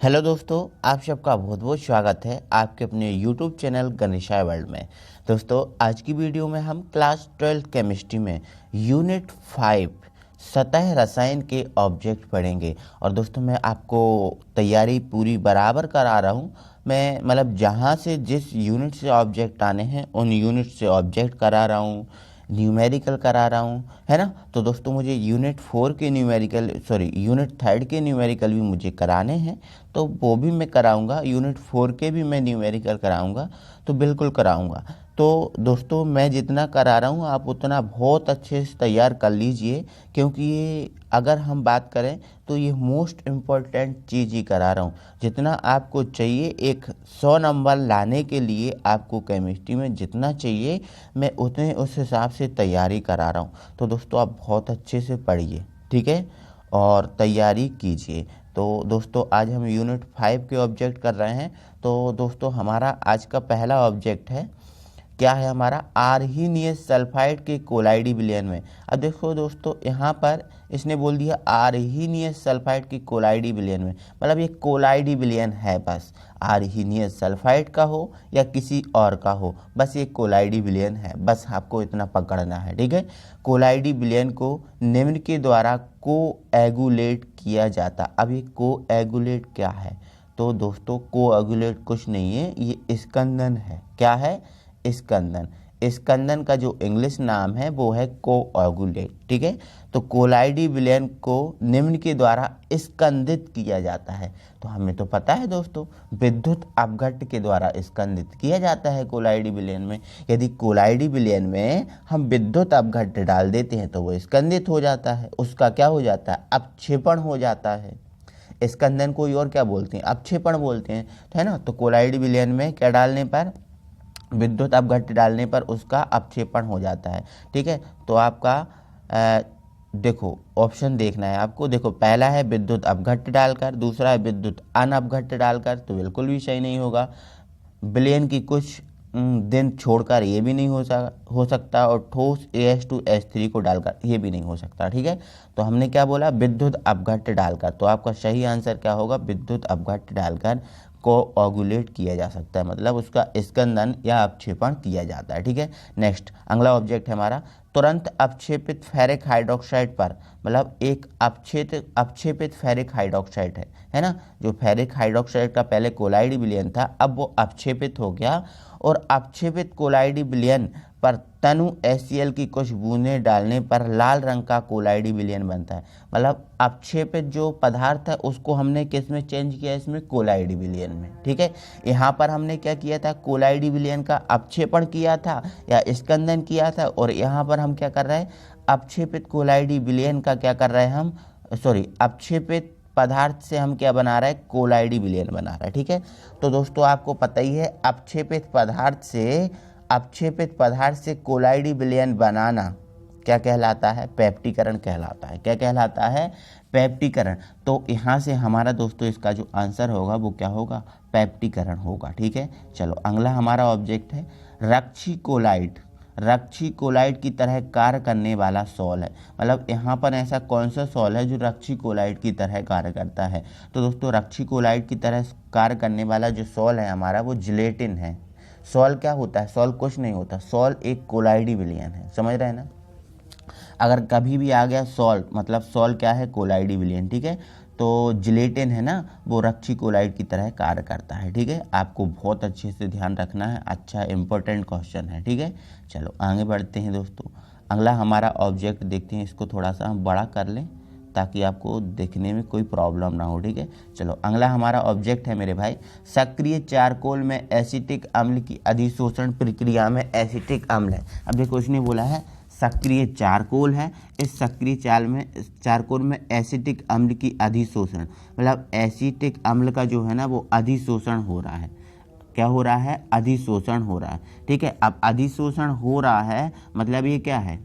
Hello दोस्तों, आप सबका बहुत बहुत स्वागत है आपके अपने यूट्यूब चैनल गणेशाय वर्ल्ड में। दोस्तों, आज की वीडियो में हम क्लास 12 केमिस्ट्री में यूनिट 5 सतह रसायन के ऑब्जेक्ट पढ़ेंगे। और दोस्तों, मैं आपको तैयारी पूरी बराबर करा रहा हूँ। मैं मतलब जहाँ से जिस यूनिट से ऑब्जेक्ट आने हैं उन यूनिट से ऑब्जेक्ट करा रहा हूँ, न्यूमेरिकल करा रहा हूँ, है ना। तो दोस्तों, मुझे यूनिट 4 के न्यूमेरिकल यूनिट 3 के न्यूमेरिकल भी मुझे कराने हैं, तो वो भी मैं कराऊंगा। यूनिट 4 के भी मैं न्यूमेरिकल कराऊंगा, तो बिल्कुल कराऊंगा। तो दोस्तों, मैं जितना करा रहा हूँ आप उतना बहुत अच्छे से तैयार कर लीजिए, क्योंकि ये अगर हम बात करें तो ये मोस्ट इम्पॉर्टेंट चीज़ ही करा रहा हूँ। जितना आपको चाहिए एक 100 नंबर लाने के लिए, आपको केमिस्ट्री में जितना चाहिए मैं उतने उस हिसाब से तैयारी करा रहा हूँ। तो दोस्तों, आप बहुत अच्छे से पढ़िए, ठीक है, और तैयारी कीजिए। तो दोस्तों, आज हम यूनिट 5 के ऑब्जेक्ट कर रहे हैं। तो दोस्तों, हमारा आज का पहला ऑब्जेक्ट है, क्या है हमारा, आर्हीनियस सल्फाइड के कोलाइडी विलयन में। अब देखो दोस्तों, यहाँ पर इसने बोल दिया आर्हीनियस सल्फाइड की कोलाइडी विलयन में, मतलब ये कोलाइडी विलयन है। बस आर्हीनियस सल्फाइड का हो या किसी और का हो, बस ये कोलाइडी विलयन है। बस आपको इतना पकड़ना है, ठीक है। कोलाइडी विलयन को निम्न के द्वारा कोएगुलेट किया जाता। अब ये कोएगुलेट क्या है? तो दोस्तों, कोएगुलेट कुछ नहीं है, ये स्कंदन है। क्या है? स्कंदन। स्कंदन का जो इंग्लिश नाम है वो है कोएगुलेट, ठीक है। तो कोलाइडी विलयन को निम्न के द्वारा स्कंदित किया जाता है। तो हमें तो पता है दोस्तों, विद्युत अपघट्ट के द्वारा स्कंदित किया जाता है कोलाइडी विलयन में। यदि कोलाइडी विलयन में हम विद्युत अपघट्ट डाल देते हैं तो वो स्कंदित हो जाता है, उसका क्या हो जाता है, अपक्षेपण हो जाता है। स्कंदन को और क्या बोलते हैं? अपक्षेपण बोलते हैं, है ना। तो कोलाइडी विलयन में क्या डालने पर, विद्युत अपघट्ट डालने पर उसका अपक्षेपण हो जाता है, ठीक है। तो आपका देखो ऑप्शन देखना है आपको। देखो, पहला है विद्युत अपघट्ट डालकर, दूसरा है विद्युत अनअपघट्ट डालकर, तो बिल्कुल भी सही नहीं होगा। विलयन की कुछ दिन छोड़कर ये भी नहीं हो सकता, और ठोस AH2H3 को डालकर ये भी नहीं हो सकता, ठीक है। तो हमने क्या बोला, विद्युत अपघट्ट डालकर। तो आपका सही आंसर क्या होगा, विद्युत अपघट्ट डालकर कोएगुलेट किया जा सकता है, मतलब उसका स्कंदन या अपक्षेपण किया जाता है, ठीक है। नेक्स्ट, अगला ऑब्जेक्ट है हमारा, तुरंत अपक्षेपित फेरिक हाइड्रोक्साइड पर, मतलब एक अपक्षेपित फेरिक हाइड्रोक्साइड है ना। जो फेरिक हाइड्रोक्साइड का पहले कोलाइडी विलयन था, अब वो अपक्षेपित हो गया, और अपक्षेपित कोलाइडी विलयन पर तनु HCl की कुछ बूंदें डालने पर लाल रंग का कोलाइडी विलयन बनता है। मतलब अपक्षेपित जो पदार्थ है उसको हमने किस में चेंज किया, इसमें कोलाइडी विलयन में, ठीक है। यहाँ पर हमने क्या किया था, कोलाइडी विलयन का अपक्षेपण किया था या स्कंदन किया था, और यहाँ पर हम क्या कर रहे हैं, अपक्षेपित कोलाइडी विलयन का क्या कर रहे हैं हम, अपक्षेपित पदार्थ से हम क्या बना रहे हैं, कोलाइडी विलयन बना रहे हैं, ठीक है। तो दोस्तों, आपको पता ही है, अपक्षेपित पदार्थ से कोलाइडी विलयन बनाना क्या कहलाता है, पेप्टीकरण कहलाता है। क्या कहलाता है, पेप्टीकरण। तो यहाँ से हमारा दोस्तों इसका जो आंसर होगा वो क्या होगा, पेप्टीकरण होगा, ठीक है। चलो, अगला हमारा ऑब्जेक्ट है, रक्षीकोलाइड। रक्षीकोलाइड की तरह कार्य करने वाला सॉल है, मतलब यहाँ पर ऐसा कौन सा सॉल है जो रक्षीकोलाइड की तरह कार्य करता है। तो दोस्तों, रक्षीकोलाइड की तरह कार्य करने वाला जो सॉल है हमारा, वो जिलेटिन है। सॉल क्या होता है, सॉल कुछ नहीं होता, सॉल एक कोलाइडी विलयन है, समझ रहे हैं ना। अगर कभी भी आ गया सॉल, मतलब सॉल क्या है, कोलाइडी विलयन, ठीक है। तो जिलेटिन है ना, वो रक्षीकोलाइड की तरह कार्य करता है, ठीक है। आपको बहुत अच्छे से ध्यान रखना है, अच्छा इंपॉर्टेंट क्वेश्चन है, ठीक है। चलो आगे बढ़ते हैं दोस्तों। अगला हमारा ऑब्जेक्ट देखते हैं, इसको थोड़ा सा हम बड़ा कर लें ताकि आपको देखने में कोई प्रॉब्लम ना हो, ठीक है। चलो, अगला हमारा ऑब्जेक्ट है मेरे भाई, सक्रिय चारकोल में एसिटिक अम्ल की अधिशोषण प्रक्रिया में एसिटिक अम्ल है। अब देखो, उसने बोला है सक्रिय चारकोल है, इस सक्रिय चारकोल में एसिटिक अम्ल की अधिशोषण, मतलब एसिटिक अम्ल का जो है ना वो अधिशोषण हो रहा है। क्या हो रहा है, अधिशोषण हो रहा है, ठीक है। अब अधिशोषण हो रहा है मतलब ये क्या है,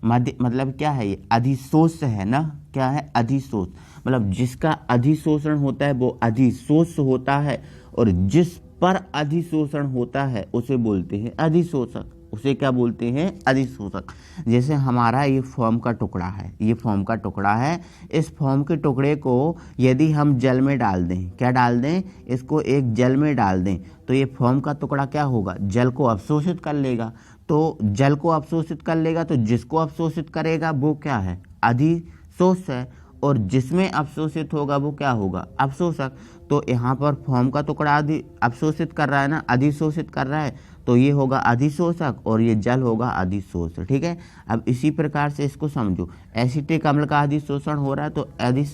मतलब क्या है, ये अधिशोष है ना। क्या है, अधिशोष, मतलब जिसका अधिशोषण होता है वो अधिशोष होता है, और जिस पर अधिशोषण होता है उसे बोलते हैं अधिशोषक, उसे क्या बोलते हैं, अधिशोषक। जैसे हमारा ये फॉर्म का टुकड़ा है, ये फॉर्म का टुकड़ा है, इस फॉर्म के टुकड़े को यदि हम जल में डाल दें, क्या डाल दें, इसको एक जल में डाल दें, तो ये फॉर्म का टुकड़ा क्या होगा, जल को अवशोषित कर लेगा। तो जल को अवशोषित कर लेगा, तो जिसको अवशोषित करेगा वो क्या है, अधिशोष है, और जिसमें अवशोषित होगा वो क्या होगा, अवशोषक। तो यहाँ पर फॉर्म का टुकड़ा अवशोषित कर रहा है ना, अधिशोषित कर रहा है, तो ये होगा अधिशोषक और ये जल होगा अधिशोष। ठीक है, अब इसी प्रकार से इसको समझो, एसिटिक अम्ल का अधिशोषण हो रहा है, तो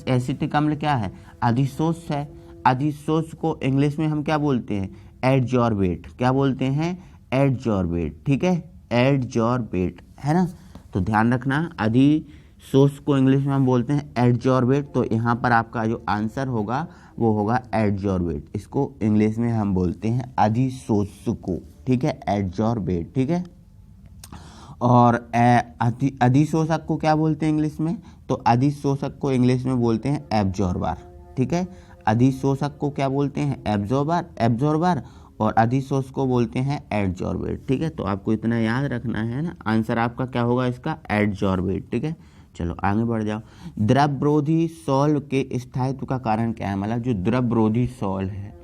एसिटिक अम्ल क्या है, अधिशोष है। अधिशोष को इंग्लिश में हम क्या बोलते हैं, एडजॉर्बेट। क्या बोलते हैं, एडजॉर्बेट। ठीक है, एडजॉर्बेट है ना। तो ध्यान रखना, अधिशोष को इंग्लिश में हम बोलते हैं एडजॉर्बेट। तो यहाँ पर आपका जो आंसर होगा वो होगा एडजॉर्बेट। इसको इंग्लिश में हम बोलते हैं अधिशोष को। ठीक है, एडजॉर्बेट। ठीक है, और अधिशोषक को क्या बोलते हैं इंग्लिश में, तो अधिशोषक को इंग्लिश में बोलते हैं एब्जॉर्बर। ठीक है, अधिशोषक को क्या बोलते हैं, एब्जॉर्बर, और अधिशोष को बोलते हैं एडजॉर्बेट। ठीक है, तो आपको इतना याद रखना है ना, आंसर आपका क्या होगा इसका, एडजॉर्बेट। ठीक है, चलो आगे बढ़ जाओ। द्रवरोधी सॉल्व के स्थायित्व का कारण क्या है, मतलब जो द्रवरोधी सॉल्व है,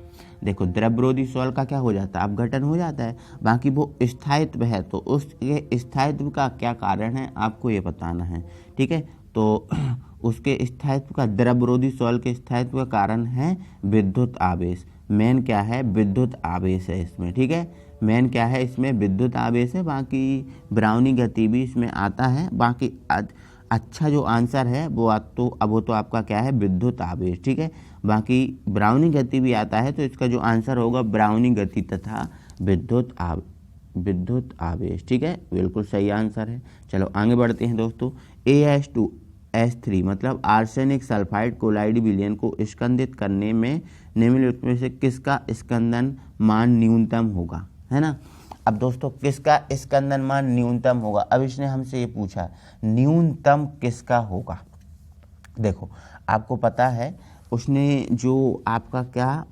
देखो द्रवरोधी सॉल्व का क्या हो जाता है, अपघटन हो जाता है, बाकी वो स्थायित्व है, तो उसके स्थायित्व का क्या कारण है आपको ये बताना है। ठीक है, तो उसके स्थायित्व का, द्रवरोधी सॉल्व के स्थायित्व का कारण है विद्युत आवेश। मेन क्या है, विद्युत आवेश है इसमें। ठीक है, मेन क्या है इसमें, विद्युत आवेश है, बाकी ब्राउनी गति भी इसमें आता है। बाकी अच्छा जो आंसर है वो तो आपका क्या है, विद्युत आवेश। ठीक है, बाकी ब्राउनी गति भी आता है, तो इसका जो आंसर होगा ब्राउनी गति तथा विद्युत आवेश। ठीक है, बिल्कुल सही आंसर है। चलो आगे बढ़ते हैं दोस्तों। AS2S3 मतलब आर्सेनिक सल्फाइड क्लोराइड विलयन को स्कंदित करने में निम्नलिखित में से किसका स्कंदन मान न्यूनतम होगा, है ना। अब दोस्तों किसका स्कंदन मान न्यूनतम होगा, अब इसने हमसे ये पूछा न्यूनतम किसका होगा। देखो आपको पता है उसने जो आपका क्या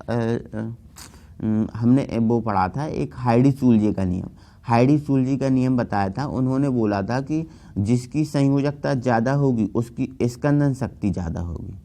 हमने वो पढ़ा था, एक हाइडी-सूल्जे का नियम, हाइडी-सूल्जे का नियम बताया था। उन्होंने बोला था कि जिसकी संयोजकता ज़्यादा होगी उसकी स्कंदन शक्ति ज़्यादा होगी,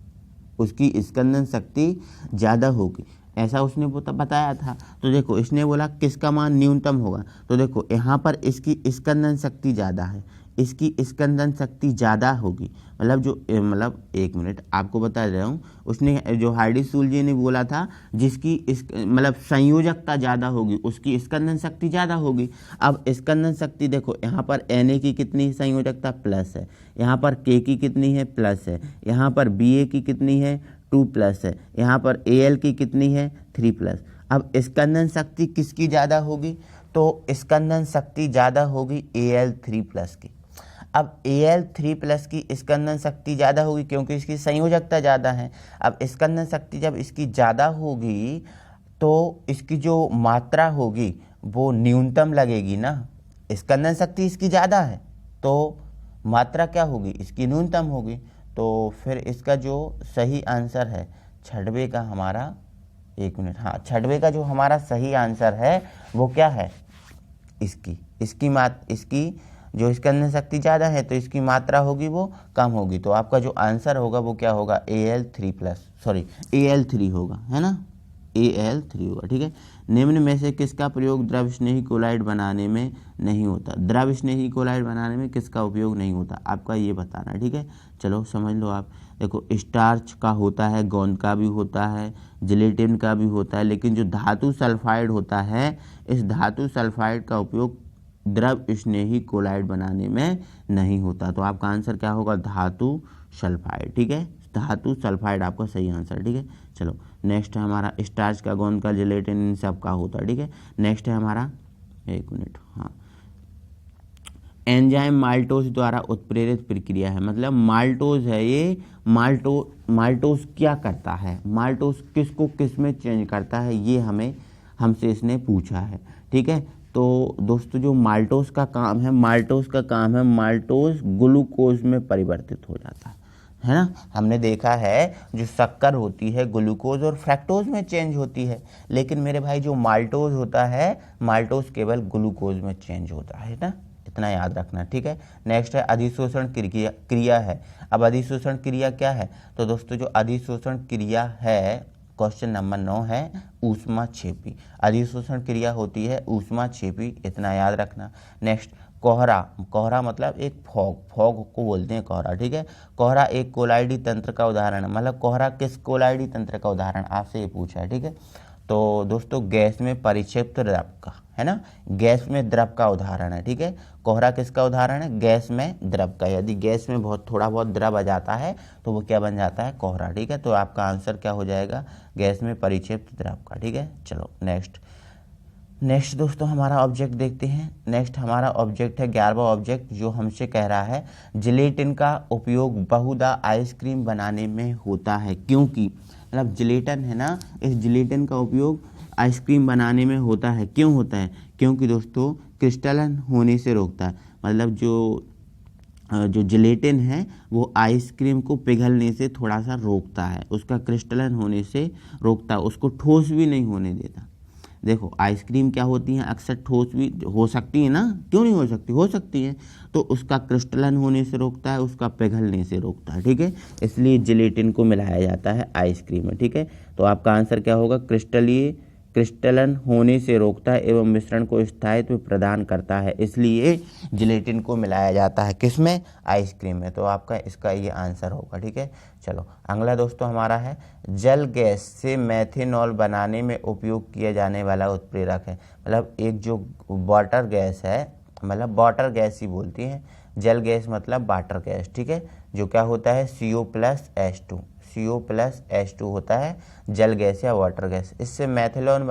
उसकी स्कंदन शक्ति ज़्यादा होगी, ऐसा उसने वो तब बताया था। तो देखो इसने बोला किसका मान न्यूनतम होगा, तो देखो यहाँ पर इसकी स्कंदन शक्ति ज़्यादा है, इसकी स्कंदन शक्ति ज़्यादा होगी, मतलब एक मिनट आपको बता रहा हूँ। उसने जो हाइडी-सूल्जे ने बोला था जिसकी मतलब संयोजकता ज़्यादा होगी उसकी स्कंदन शक्ति ज़्यादा होगी। अब स्कंदन शक्ति देखो यहाँ पर Na की कितनी संयोजकता प्लस है, यहाँ पर K की कितनी है प्लस है, यहाँ पर Ba की कितनी है 2+ है, यहाँ पर Al की कितनी है 3+। अब स्कंदन शक्ति किसकी ज़्यादा होगी, तो स्कंदन शक्ति ज़्यादा होगी Al3+ की। अब Al3+ की स्कंदन शक्ति ज़्यादा होगी क्योंकि इसकी संयोजकता ज़्यादा है। अब स्कंदन शक्ति जब इसकी ज़्यादा होगी तो इसकी जो मात्रा होगी वो न्यूनतम लगेगी ना, स्कंदन शक्ति इसकी ज़्यादा है तो मात्रा क्या होगी, इसकी न्यूनतम होगी। तो फिर इसका जो सही आंसर है छठवें का हमारा, एक मिनट, हाँ छठवें का जो हमारा सही आंसर है वो क्या है, इसकी जो स्कंदन शक्ति ज़्यादा है तो इसकी मात्रा होगी वो कम होगी। तो आपका जो आंसर होगा वो क्या होगा, Al3 होगा, है ना, Al3 होगा। ठीक है, निम्न में से किसका प्रयोग द्रव स्नेही क्लोराइड बनाने में नहीं होता, द्रव स्नेही क्लोराइड बनाने में किसका उपयोग नहीं होता, आपका ये बताना है। ठीक है, चलो समझ लो आप। देखो स्टार्च का होता है, गोंद का भी होता है, जिलेटिन का भी होता है, लेकिन जो धातु सल्फाइड होता है, इस धातु सल्फाइड का उपयोग द्रव स्नेही क्लोराइड बनाने में नहीं होता। तो आपका आंसर क्या होगा, धातु सल्फाइड। ठीक है, धातु सल्फाइड आपका सही आंसर। ठीक है, चलो नेक्स्ट है हमारा स्टार्च का, गोंद का, जिलेटिन, इन सब का होता है। ठीक है, नेक्स्ट है हमारा, एक मिनट, हाँ एंजाइम माल्टोज द्वारा उत्प्रेरित प्रक्रिया है, मतलब माल्टोज है ये, माल्टोज क्या करता है, माल्टोज किसको किस में चेंज करता है, ये हमसे इसने पूछा है। ठीक है, तो दोस्तों जो माल्टोज का काम है, माल्टोज ग्लूकोज में परिवर्तित हो जाता है। है ना। हमने देखा है जो शक्कर होती है ग्लूकोज और फ्रैक्टोज में चेंज होती है, लेकिन मेरे भाई जो माल्टोज होता है, माल्टोज केवल ग्लूकोज में चेंज होता है ना, इतना याद रखना, ठीक है। नेक्स्ट है अधिशोषण क्रिया है। अब अधिशोषण क्रिया क्या है, तो दोस्तों जो अधिशोषण क्रिया है, क्वेश्चन नंबर 9 है ऊष्माक्षेपी। अधिशोषण क्रिया होती है ऊष्माक्षेपी, इतना याद रखना। नेक्स्ट कोहरा, कोहरा मतलब एक फॉग, फॉग को बोलते हैं कोहरा, ठीक है। कोहरा एक कोलाइडी तंत्र का उदाहरण है, मतलब कोहरा किस कोलाइडी तंत्र का उदाहरण, आपसे ये पूछा है, ठीक है। तो दोस्तों गैस में परिक्षिप्त द्रव का, है ना, गैस में द्रव का उदाहरण है, ठीक है। कोहरा किसका उदाहरण है, गैस में द्रव का। यदि गैस में थोड़ा बहुत द्रव आ जाता है तो वो क्या बन जाता है, कोहरा, ठीक है। तो आपका आंसर क्या हो जाएगा, गैस में परिक्षिप्त द्रव का, ठीक है। चलो नेक्स्ट दोस्तों हमारा ऑब्जेक्ट देखते हैं। नेक्स्ट हमारा ऑब्जेक्ट है 11वां ऑब्जेक्ट, जो हमसे कह रहा है जिलेटिन का उपयोग बहुधा आइसक्रीम बनाने में होता है, क्योंकि मतलब जिलेटिन है ना, इस जिलेटिन का उपयोग आइसक्रीम बनाने में होता है। क्यों होता है, क्योंकि दोस्तों क्रिस्टलन होने से रोकता है, मतलब जो जिलेटिन है वो आइसक्रीम को पिघलने से थोड़ा सा रोकता है, उसका क्रिस्टलन होने से रोकता है, उसको ठोस भी नहीं होने देता। देखो आइसक्रीम क्या होती हैं, अक्सर ठोस भी हो सकती है ना, क्यों नहीं हो सकती, हो सकती है। तो उसका क्रिस्टलन होने से रोकता है, उसका पिघलने से रोकता है, ठीक है। इसलिए जिलेटिन को मिलाया जाता है आइसक्रीम में, ठीक है। तो आपका आंसर क्या होगा, क्रिस्टलन होने से रोकता है एवं मिश्रण को स्थायित्व प्रदान करता है, इसलिए जिलेटिन को मिलाया जाता है किसमें, आइसक्रीम में। तो आपका इसका ये आंसर होगा, ठीक है। चलो अगला दोस्तों हमारा है जल गैस से मेथेनॉल बनाने में उपयोग किया जाने वाला उत्प्रेरक है। मतलब एक जो वाटर गैस है, मतलब वाटर गैस ही बोलती हैं, जल गैस मतलब वाटर गैस, ठीक है। जो क्या होता है CO+H2, CO+H2 होता है जल गैस या वाटर गैस। इससे मेथेनॉल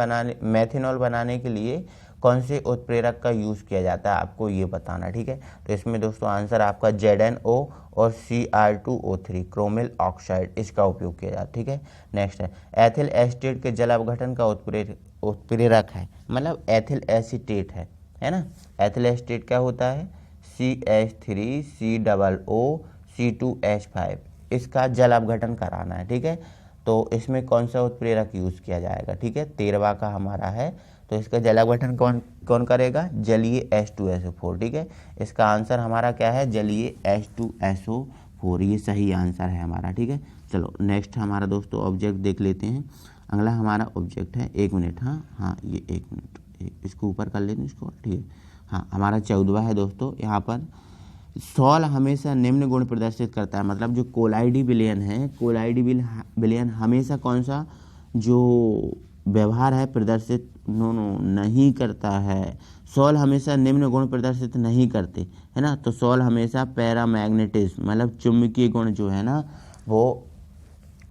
बनाने के लिए कौन से उत्प्रेरक का यूज़ किया जाता है, आपको ये बताना, ठीक है। तो इसमें दोस्तों आंसर आपका ZnO और Cr2O3 क्रोमिल ऑक्साइड, इसका उपयोग किया जाता है, ठीक है। नेक्स्ट है एथिल एसीटेट के जल अपघटन का उत्प्रेरक है, मतलब एथिल एसीटेट है ना। एथिल एसीटेट क्या होता है, CH3COO C2H5, इसका जल अपघटन कराना है, ठीक है। तो इसमें कौन सा उत्प्रेरक यूज़ किया जाएगा, ठीक है, 13वां का हमारा है। तो इसका जल अपघटन कौन करेगा, जलीय H2SO4, ठीक है। इसका आंसर हमारा क्या है, जलीय H2SO4, ये सही आंसर है हमारा, ठीक है। चलो नेक्स्ट हमारा दोस्तों ऑब्जेक्ट देख लेते हैं। अगला हमारा ऑब्जेक्ट है, 1 मिनट, हाँ ये 1 मिनट, इसको ऊपर कर लेते इसको, ठीक है। हाँ हमारा 14वां है दोस्तों, यहाँ पर सॉल हमेशा निम्न गुण प्रदर्शित करता है, मतलब जो कोलाइडी विलयन है, कोलाइडी विलयन हमेशा कौन सा जो व्यवहार है प्रदर्शित नहीं करता है। सॉल हमेशा निम्न गुण प्रदर्शित नहीं करते, है ना। तो सॉल हमेशा पैरामैग्नेटिज्म मतलब चुंबकीय गुण जो है ना वो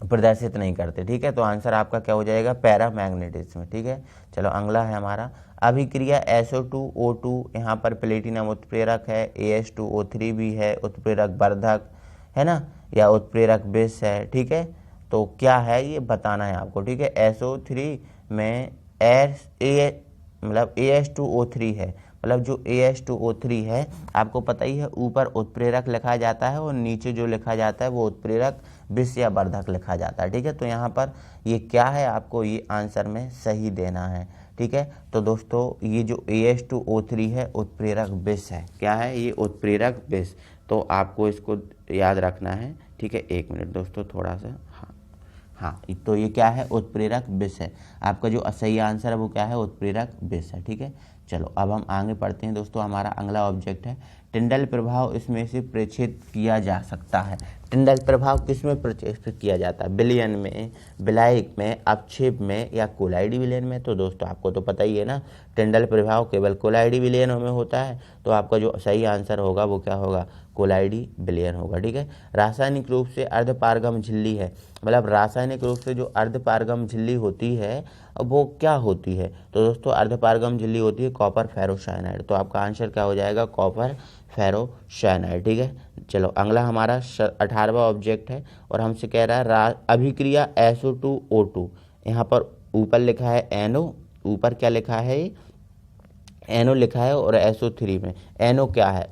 प्रदर्शित नहीं करते, ठीक है। तो आंसर आपका क्या हो जाएगा, पैरामैग्नेटिज्म, ठीक है। चलो अगला है हमारा अभिक्रिया SO2O2, यहाँ पर प्लेटिनम उत्प्रेरक है, AH2O3 भी है, उत्प्रेरक वर्धक है ना, या उत्प्रेरक बेस है, ठीक है। तो क्या है ये बताना है आपको, ठीक है। SO3 में मतलब AH2O3 है, मतलब जो AH2O3 है आपको पता ही है, ऊपर उत्प्रेरक लिखा जाता है और नीचे जो लिखा जाता है वो उत्प्रेरक विष या वर्धक लिखा जाता है, ठीक है। तो यहाँ पर ये क्या है, आपको ये आंसर में सही देना है, ठीक है। तो दोस्तों ये जो AH2O3 है उत्प्रेरक विष है, क्या है ये, उत्प्रेरक विष। तो आपको इसको याद रखना है, ठीक है। 1 मिनट दोस्तों थोड़ा सा, हाँ तो ये क्या है, उत्प्रेरक विष है। आपका जो सही आंसर है वो क्या है, उत्प्रेरक विष है, ठीक है। चलो अब हम आगे पढ़ते हैं दोस्तों। हमारा अगला ऑब्जेक्ट है टिंडल प्रभाव, इसमें से प्रेक्षित किया जा सकता है। टिंडल प्रभाव किसमें प्रेक्षित किया जाता है, विलयन में, विलायक में, अपक्षेप में या कोलाइडी विलयन में। तो दोस्तों आपको तो पता ही है ना, टिंडल प्रभाव केवल कोलाइडी विलयनों में होता है। तो आपका जो सही आंसर होगा वो क्या होगा, कोलाइडी विलयन होगा, ठीक है। रासायनिक रूप से अर्धपारगम झिल्ली है, मतलब रासायनिक रूप से जो अर्धपारगम झिल्ली होती है वो क्या होती है। तो दोस्तों अर्धपारगम झिल्ली होती है कॉपर फेरोसाइनाइड। तो आपका आंसर क्या हो जाएगा, कॉपर फेरोसाइनाइड, ठीक है। चलो अगला हमारा 18वां ऑब्जेक्ट है और हमसे कह रहा है अभिक्रिया SO2O2, यहाँ पर ऊपर लिखा है NO, ऊपर क्या लिखा है, NO लिखा है, और SO3 में NO क्या है,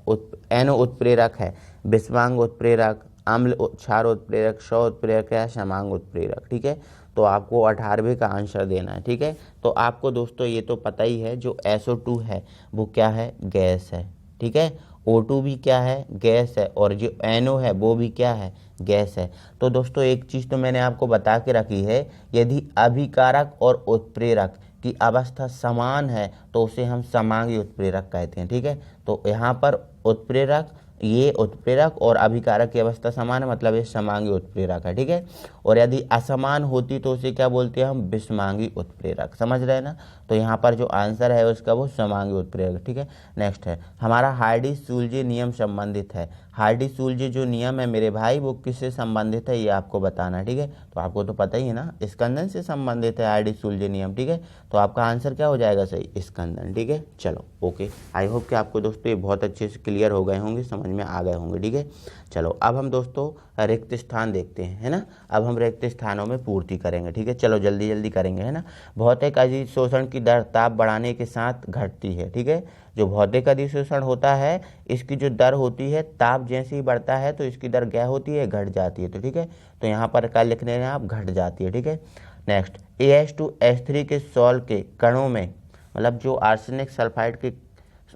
NO उत्प्रेरक है, विषवांग उत्प्रेरक, अम्ल क्षार उत्प्रेरक, स्व उत्प्रेरक या समांग उत्प्रेरक। ठीक है, तो आपको 18वें का आंसर देना है। ठीक है, तो आपको दोस्तों ये तो पता ही है, जो SO2 है वो क्या है, गैस है। ठीक है, O2 भी क्या है, गैस है, और जो NO है वो भी क्या है, गैस है। तो दोस्तों एक चीज़ तो मैंने आपको बता के रखी है, यदि अभिकारक और उत्प्रेरक की अवस्था समान है तो उसे हम समांगी उत्प्रेरक कहते हैं। ठीक है, तो यहाँ पर उत्प्रेरक, ये उत्प्रेरक और अभिकारक की अवस्था समान है, मतलब ये समांगी उत्प्रेरक है। ठीक है, और यदि असमान होती तो उसे क्या बोलते हैं हम, विषमांगी उत्प्रेरक। समझ रहे हैं ना, तो यहाँ पर जो आंसर है उसका वो समांगी उत्प्रेरक। ठीक है, नेक्स्ट है हमारा हार्डी-सूल्जे नियम संबंधित है। हार्डी-सूल्जे जो नियम है मेरे भाई वो किससे संबंधित है ये आपको बताना है। ठीक है, तो आपको तो पता ही है ना, स्कंदन से संबंधित है हार्डी-सूल्जे नियम। ठीक है, तो आपका आंसर क्या हो जाएगा सही, स्कंदन। ठीक है, चलो ओके, आई होप कि आपको दोस्तों ये बहुत अच्छे से क्लियर हो गए होंगे, समझ में आ गए होंगे। ठीक है, चलो अब हम दोस्तों रिक्त स्थान देखते हैं, है ना। अब हम रिक्त स्थानों में पूर्ति करेंगे। ठीक है, चलो जल्दी जल्दी करेंगे, है ना। भौतिक अधिशोषण की दर ताप बढ़ाने के साथ घटती है। ठीक है, जो भौतिक अधिशोषण होता है इसकी जो दर होती है, ताप जैसे ही बढ़ता है तो इसकी दर क्या होती है, घट जाती है। तो ठीक है, तो यहाँ पर क्या लिखने हैं आप, घट जाती है। ठीक है, नेक्स्ट AH2H3 के सॉल के कणों में, मतलब जो आर्सेनिक सल्फाइड के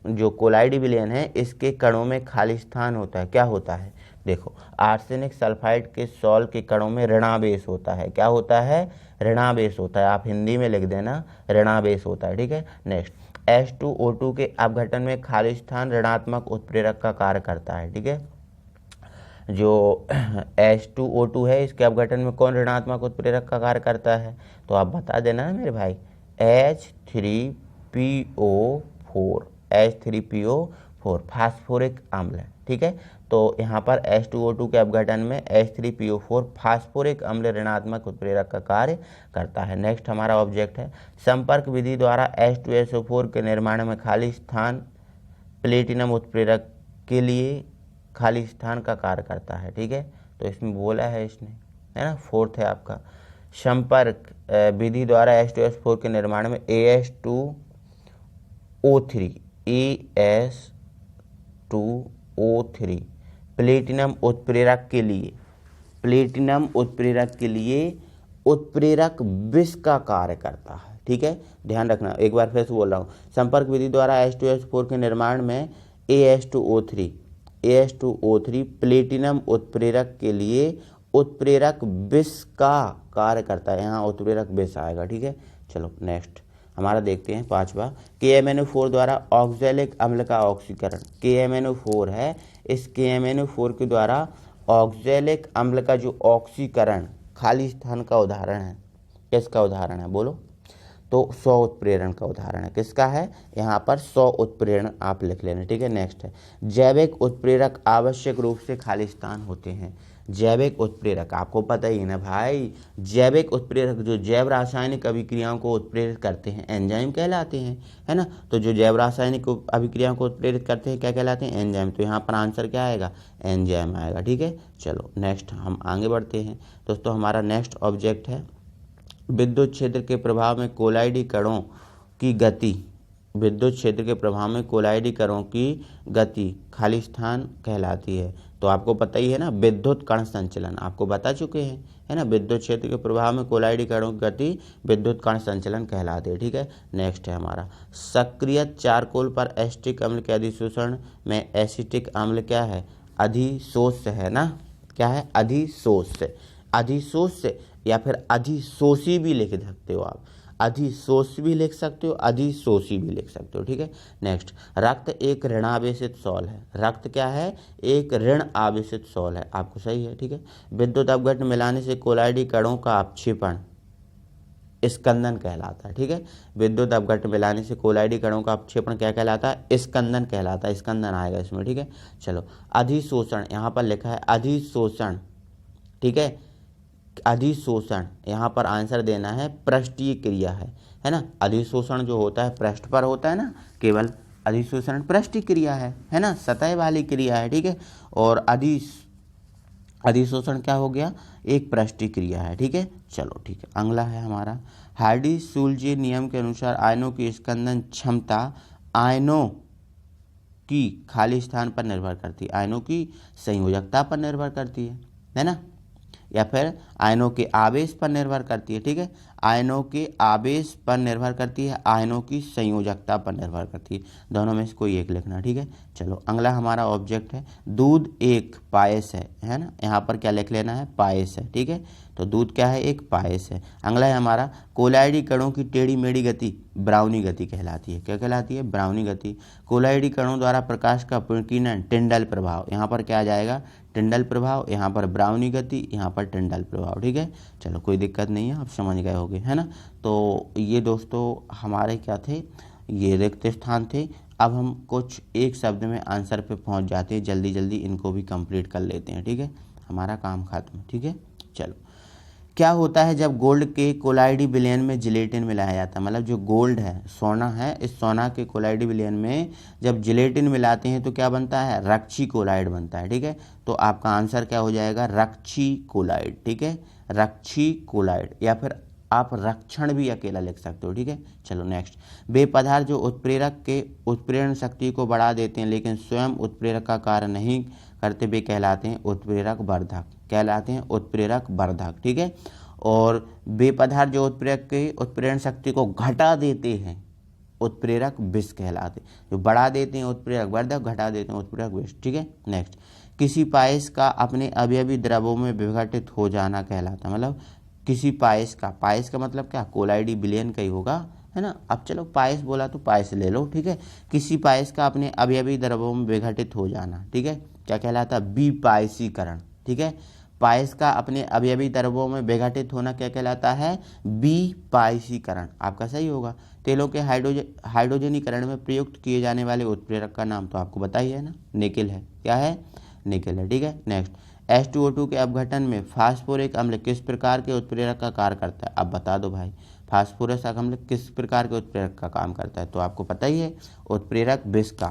जो कोलाइडी विलयन है इसके कणों में खाली स्थान होता है। क्या होता है, देखो आर्सेनिक सल्फाइड के सॉल के कणों में ऋणावेश होता है। क्या होता है, ऋणावेश होता है। आप हिंदी में लिख देना, ऋणावेश होता है। ठीक है, नेक्स्ट H2O2 के अपघटन में खाली स्थान ऋणात्मक उत्प्रेरक का कार्य करता है। ठीक है, जो H2O2 है इसके अपघटन में कौन ऋणात्मक उत्प्रेरक का कार्य करता है, तो आप बता देना मेरे भाई, H3PO4, H3PO4 फास्फोरिक अम्ल है। ठीक है, तो यहाँ पर H2O2 के अपघटन में H3PO4 फास्फोरिक अम्ल ऋणात्मक उत्प्रेरक का कार्य करता है। नेक्स्ट हमारा ऑब्जेक्ट है संपर्क विधि द्वारा H2SO4 के निर्माण में खाली स्थान प्लेटिनम उत्प्रेरक के लिए खाली स्थान का कार्य करता है। ठीक है, तो इसमें बोला है इसने, है ना, फोर्थ है आपका संपर्क विधि द्वारा H2SO4 के निर्माण में AS2O3 प्लेटिनम उत्प्रेरक के लिए उत्प्रेरक विष का कार्य करता है। ठीक है, ध्यान रखना, एक बार फिर से बोल रहा हूँ, संपर्क विधि द्वारा H2SO4 के निर्माण में AS2O3 प्लेटिनम उत्प्रेरक के लिए उत्प्रेरक विष का कार्य करता है। यहाँ उत्प्रेरक विष आएगा। ठीक है, चलो नेक्स्ट हमारा देखते हैं पांचवा, KMnO4 द्वारा ऑक्जेलिक अम्ल का ऑक्सीकरण। KMnO4 है, इस KMnO4 के द्वारा ऑक्जेलिक अम्ल का जो ऑक्सीकरण खाली स्थान का उदाहरण है, किसका उदाहरण है बोलो, तो 100 उत्प्रेरण का उदाहरण है। किसका है, यहाँ पर 100 उत्प्रेरण आप लिख लेना। ठीक है, नेक्स्ट है जैविक उत्प्रेरक आवश्यक रूप से खाली स्थान होते हैं। जैविक उत्प्रेरक आपको पता ही है ना भाई, जैविक उत्प्रेरक जो जैव रासायनिक अभिक्रियाओं को उत्प्रेरित करते हैं एंजाइम कहलाते हैं, है ना। तो जो जैव रासायनिक अभिक्रियाओं को उत्प्रेरित करते हैं क्या कहलाते हैं, एंजाइम। तो यहाँ पर आंसर क्या आएगा, एंजाइम आएगा। ठीक है, चलो नेक्स्ट हम आगे बढ़ते हैं दोस्तों। हमारा नेक्स्ट ऑब्जेक्ट है विद्युत क्षेत्र के प्रभाव में कोलाइडी कणों की गति। विद्युत क्षेत्र के प्रभाव में कोलाइडी कणों की गति खाली स्थान कहलाती है। तो आपको पता ही है ना, विद्युत कण संचलन आपको बता चुके हैं, है ना। विद्युत क्षेत्र के प्रभाव में कोलाइडी कणों की गति विद्युत कण संचलन कहलाती है। ठीक है, नेक्स्ट है हमारा सक्रिय चारकोल पर एसिटिक अम्ल के अधिशोषण में एसिटिक अम्ल क्या है, अधिशोष्य है ना। क्या है, अधिशोष्य। अधिशोष्य या फिर अधिशोषी भी लिख सकते हो आप, अधिशोषी भी लिख सकते हो, अधिशोषी भी लिख सकते हो। ठीक है, नेक्स्ट रक्त एक ऋणावेशित सॉल है। रक्त क्या है, एक ऋण आवेशित सॉल है, आपको सही है। ठीक है, विद्युत अपघटन मिलाने से कोलाइडी कणों का अपक्षेपण स्कंदन कहलाता है। ठीक है, विद्युत अपघटन मिलाने से कोलाइडी कणों का अपक्षेपण क्या कहलाता है, स्कंदन कहलाता है। स्कंदन आएगा इसमें। ठीक है, चलो अधिशोषण यहाँ पर लिखा है अधिशोषण। ठीक है, अधिशोषण यहाँ पर आंसर देना है पृष्ठीय क्रिया है ना। अधिशोषण जो होता है पृष्ठ पर होता है ना, केवल अधिशोषण पृष्ठीय क्रिया है ना, सतह वाली क्रिया है। ठीक है, और अधिशोषण क्या हो गया, एक पृष्ठीय क्रिया है। ठीक है, चलो ठीक है, अगला है हमारा हार्डी-सूल्जे नियम के अनुसार आयनों की स्कंदन क्षमता आयनों की खाली स्थान पर निर्भर करती है, आयनों की संयोजकता पर निर्भर करती है ना, या फिर आयनों के आवेश पर निर्भर करती है। ठीक है, आयनों के आवेश पर निर्भर करती है, आयनों की संयोजकता पर निर्भर करती है, दोनों में से कोई एक लिखना। ठीक है, चलो अगला हमारा ऑब्जेक्ट है दूध एक पायस है ना, यहाँ पर क्या लिख लेना है, पायस है। ठीक है, तो दूध क्या है, एक पायस है। अगला है हमारा कोलाइडी कणों की टेढ़ी मेढ़ी गति ब्राउनी गति कहलाती है। क्या कहलाती है, ब्राउनी गति। कोलाइडी कणों द्वारा प्रकाश का प्रकीर्णन टिंडल प्रभाव, यहाँ पर क्या आ जाएगा, टिंडल प्रभाव, यहाँ पर ब्राउनी गति, यहाँ पर टिंडल प्रभाव। ठीक है, चलो कोई दिक्कत नहीं है, आप समझ गए होगे, है ना। तो ये दोस्तों हमारे क्या थे, ये रिक्त स्थान थे। अब हम कुछ एक शब्द में आंसर पे पहुंच जाते हैं, जल्दी जल्दी इनको भी कंप्लीट कर लेते हैं। ठीक है, हमारा काम खत्म। ठीक है, चलो क्या होता है जब गोल्ड के कोलाइडी विलयन में जिलेटिन मिलाया जाता है, मतलब जो गोल्ड है, सोना है, इस सोना के कोलाइडी विलयन में जब जिलेटिन मिलाते हैं तो क्या बनता है, रक्षी कोलाइड बनता है। ठीक है, तो आपका आंसर क्या हो जाएगा, रक्षी कोलाइड। ठीक है, रक्षी कोलाइड, या फिर आप रक्षण भी अकेला लिख सकते हो। ठीक है, चलो नेक्स्ट। वे पदार्थ जो उत्प्रेरक के उत्प्रेरण शक्ति को बढ़ा देते हैं लेकिन स्वयं उत्प्रेरक का कार्य नहीं करते, वे कहलाते हैं उत्प्रेरक वर्धक, कहलाते हैं उत्प्रेरक वर्धक। ठीक है, और वे पदार्थ जो उत्प्रेरक के उत्प्रेरण शक्ति को घटा देते हैं, उत्प्रेरक विष कहलाते, जो बढ़ा देते हैं उत्प्रेरक वर्धक, घटा देते हैं उत्प्रेरक विष। ठीक है, नेक्स्ट। किसी पायस का अपने अवयवी द्रवों में विघटित हो जाना कहलाता है, मतलब किसी पायस का मतलब क्या, कोलाइडी विलयन का ही होगा, है ना। अब चलो पायस बोला तो पायस ले लो। ठीक है, किसी पायस का अपने अवयवी द्रवों में विघटित हो जाना, ठीक है, क्या कहलाता है, विपायसीकरण। ठीक है, पायस का अपने अवयवी द्रवों में विघटित होना क्या कहलाता है, विपायसीकरण, आपका सही होगा। तेलों के हाइड्रोजनीकरण में प्रयुक्त किए जाने वाले उत्प्रेरक का नाम तो आपको पता ही है ना, निकेल है। क्या है, निकेल है। ठीक है, नेक्स्ट। H2O2 के अपघटन में फास्फोरिक अम्ल किस प्रकार के उत्प्रेरक का कार्य करता है, अब बता दो भाई, फास्फोरस अम्ल किस प्रकार के उत्प्रेरक का काम करता है, तो आपको पता ही है, उत्प्रेरक विष का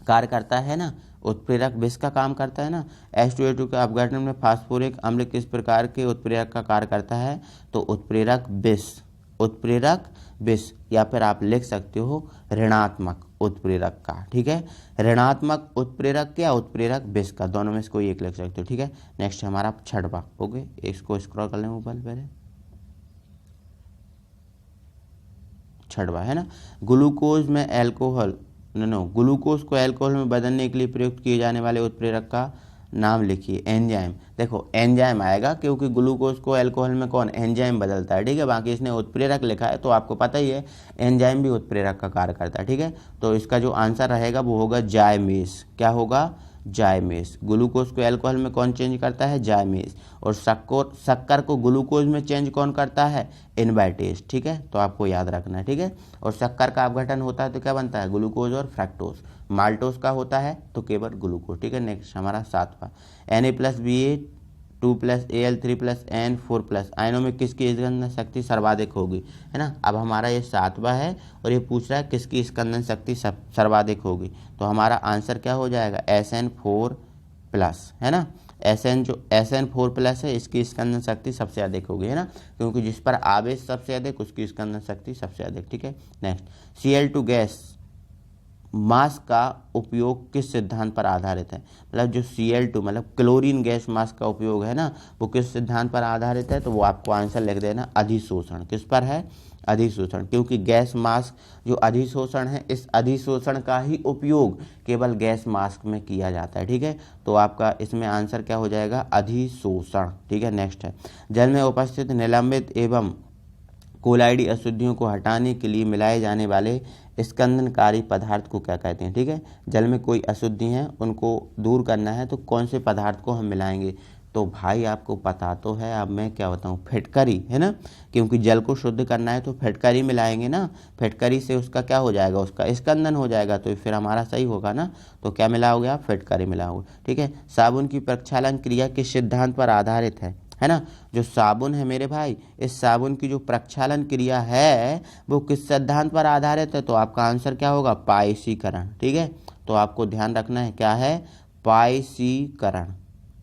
कार्य करता है ना, उत्प्रेरक विष का काम करता है ना। H2O2 के अपघटन में फास्फोरिक अम्ल किस प्रकार के उत्प्रेरक का कार्य करता है, तो उत्प्रेरक विष, उत्प्रेरक विष, या फिर आप लिख सकते हो ऋणात्मक उत्प्रेरक का। ठीक है, ऋणात्मक उत्प्रेरक या उत्प्रेरक विष का, दोनों में से कोई एक लिख सकते हो। ठीक है, नेक्स्ट हमारा छठवां, ओके, इसको स्क्रॉल कर लें ऊपर, पहले छठवां है ना, ग्लूकोज में एल्कोहल ग्लूकोज को अल्कोहल में बदलने के लिए प्रयुक्त किए जाने वाले उत्प्रेरक का नाम लिखिए। एंजाइम, देखो एंजाइम आएगा क्योंकि ग्लूकोज को अल्कोहल में कौन, एंजाइम बदलता है। ठीक है, बाकी इसने उत्प्रेरक लिखा है तो आपको पता ही है एंजाइम भी उत्प्रेरक का कार्य करता है। ठीक है, तो इसका जो आंसर रहेगा वो होगा जाइमेस। क्या होगा, जाइमेस। ग्लूकोज को अल्कोहल में कौन चेंज करता है, जाइमेस। और शक्कर को ग्लूकोज में चेंज कौन करता है, इनवर्टेज। ठीक है, तो आपको याद रखना है। ठीक है, और शक्कर का अपघटन होता है तो क्या बनता है, ग्लूकोज और फ्रक्टोज। माल्टोज का होता है तो केवल ग्लूकोज। ठीक है, नेक्स्ट हमारा सातवां, Na+Ba2+Al3+N4+, आयनों में किसकी स्कंदन शक्ति सर्वाधिक होगी, है ना। अब हमारा ये सातवां है और ये पूछ रहा है किसकी स्कंदन शक्ति सर्वाधिक होगी, तो हमारा आंसर क्या हो जाएगा, Sn4+, है ना। Sn4+ है, इसकी स्कंदन शक्ति सबसे अधिक होगी, है ना, क्योंकि जिस पर आवेश सबसे अधिक उसकी स्कंदन शक्ति सबसे अधिक। ठीक है, नेक्स्ट। Cl2 गैस मास का उपयोग किस सिद्धांत पर आधारित है, मतलब जो Cl2 मतलब क्लोरीन गैस मास का उपयोग है ना, वो किस सिद्धांत पर आधारित है, तो वो आपको आंसर लिख देना अधिशोषण। किस पर है, अधिशोषण, क्योंकि गैस मास्क जो अधिशोषण है, इस अधिशोषण का ही उपयोग केवल गैस मास्क में किया जाता है। ठीक है, तो आपका इसमें आंसर क्या हो जाएगा, अधिशोषण। ठीक है, नेक्स्ट है, जल में उपस्थित निलंबित एवं कोलाइडी अशुद्धियों को हटाने के लिए मिलाए जाने वाले स्कंदनकारी पदार्थ को क्या कहते हैं। ठीक है, जल में कोई अशुद्धि है उनको दूर करना है तो कौन से पदार्थ को हम मिलाएंगे, तो भाई आपको पता तो है, अब मैं क्या बताऊँ, फिटकरी, है ना, क्योंकि जल को शुद्ध करना है तो फिटकरी मिलाएंगे ना, फिटकरी से उसका क्या हो जाएगा, उसका स्कंदन हो जाएगा, तो फिर हमारा सही होगा ना, तो क्या मिलाओगे आप, फिटकरी मिलाओगे। ठीक है, साबुन की प्रक्षालन क्रिया किस सिद्धांत पर आधारित है ना, जो साबुन है मेरे भाई, इस साबुन की जो प्रक्षालन क्रिया है वो किस सिद्धांत पर आधारित है, तो आपका आंसर क्या होगा, पायसीकरण। ठीक है, तो आपको ध्यान रखना है क्या है, पायसीकरण।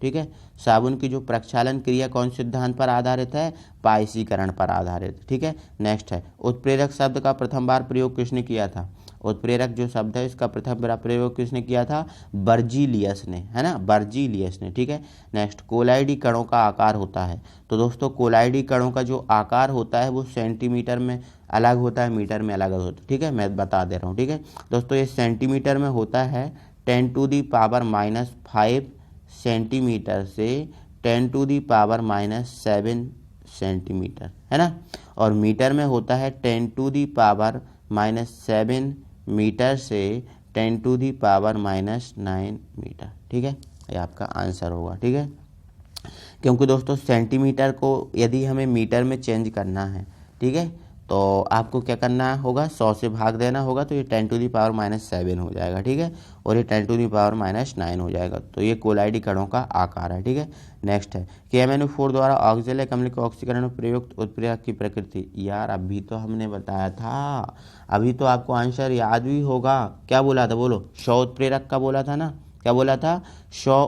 ठीक है। साबुन की जो प्रक्षालन क्रिया कौन सिद्धांत पर आधारित है, पायसीकरण पर आधारित, ठीक है। नेक्स्ट है उत्प्रेरक शब्द का प्रथम बार प्रयोग किसने किया था। उत्प्रेरक जो शब्द है इसका प्रथम बार प्रयोग किसने किया था, बर्जीलियस ने, है ना, बर्जीलियस ने, ठीक है। नेक्स्ट कोलाइडी कणों का आकार होता है, तो दोस्तों कोलाइडी कणों का जो आकार होता है वो सेंटीमीटर में अलग होता है, मीटर में अलग होता है, ठीक है, मैं बता दे रहा हूँ, ठीक है दोस्तों। ये सेंटीमीटर में होता है 10⁻⁵ सेंटीमीटर से 10⁻⁷ सेंटीमीटर, है ना, और मीटर में होता है 10⁻⁷ मीटर से 10⁻⁹ मीटर, ठीक है। ये आपका आंसर होगा, ठीक है। क्योंकि दोस्तों सेंटीमीटर को यदि हमें मीटर में चेंज करना है, ठीक है, तो आपको क्या करना होगा, 100 से भाग देना होगा, तो ये 10⁻⁷ हो जाएगा, ठीक है, और ये 10⁻⁹ हो जाएगा। तो ये कोलाइडी कणों का आकार है, ठीक है। नेक्स्ट है KMnO4 द्वारा ऑक्जेलिक अम्ल के ऑक्सीकरण में प्रयुक्त उत्प्रेरक की प्रकृति। यार अभी तो हमने बताया था, अभी तो आपको आंसर याद भी होगा, क्या बोला था, बोलो, शव उत्प्रेरक का बोला था ना, क्या बोला था, शव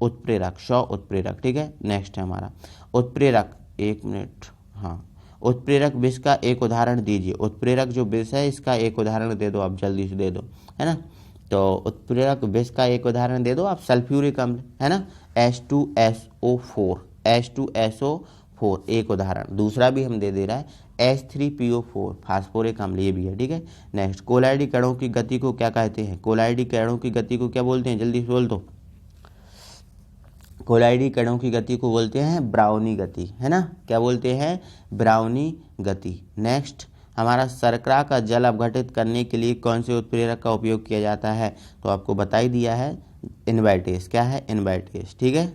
उत्प्रेरक, ठीक है। नेक्स्ट है हमारा उत्प्रेरक, 1 मिनट, हाँ, उत्प्रेरक विष का एक उदाहरण दीजिए। उत्प्रेरक जो विष है इसका एक उदाहरण दे दो आप, जल्दी से दे दो, है ना। तो उत्प्रेरक विष का एक उदाहरण दे दो आप, सल्फ्यूरिक अम्ल, है ना, H2SO4 एक उदाहरण। दूसरा भी हम दे रहा है H3PO4 फास्फोरिक अम्ल, ये भी है, ठीक है। नेक्स्ट कोलाइडी कणों की गति को क्या कहते हैं, कोलाइडी कणों की गति को क्या बोलते हैं, जल्दी से बोल दो। कोलाइडी कणों की गति को बोलते हैं ब्राउनी गति, है ना, क्या बोलते हैं, ब्राउनी गति। नेक्स्ट हमारा शर्करा का जल अपघटित करने के लिए कौन से उत्प्रेरक का उपयोग किया जाता है, तो आपको बता ही दिया है, इनवर्टेज, क्या है, इनवर्टेज, ठीक है।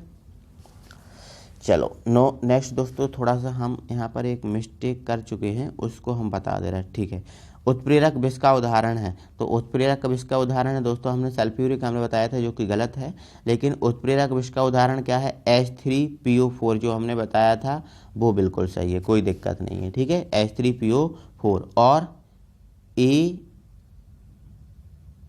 चलो नेक्स्ट दोस्तों, थोड़ा सा हम यहाँ पर एक मिस्टेक कर चुके हैं, उसको हम बता दे रहे हैं, ठीक है। उत्प्रेरक विष का उदाहरण है, तो उत्प्रेरक विष का उदाहरण है दोस्तों, हमने सल्फ्यूरिक अम्ल बताया था जो कि गलत है, लेकिन उत्प्रेरक विष का उदाहरण क्या है, H3PO4 जो हमने बताया था वो बिल्कुल सही है, कोई दिक्कत नहीं है, ठीक है। H3PO4 और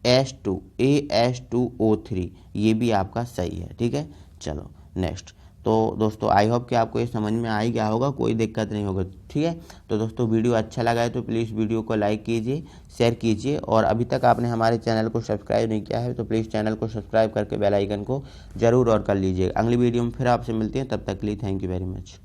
AH2O3 ये भी आपका सही है, ठीक है। चलो नेक्स्ट, तो दोस्तों आई होप कि आपको ये समझ में आ ही गया होगा, कोई दिक्कत नहीं होगा, ठीक है। तो दोस्तों वीडियो अच्छा लगा है तो प्लीज़ वीडियो को लाइक कीजिए, शेयर कीजिए, और अभी तक आपने हमारे चैनल को सब्सक्राइब नहीं किया है तो प्लीज़ चैनल को सब्सक्राइब करके बेल आइकन को जरूर और कर लीजिए। अगली वीडियो में फिर आपसे मिलते हैं, तब तक के लिए थैंक यू वेरी मच।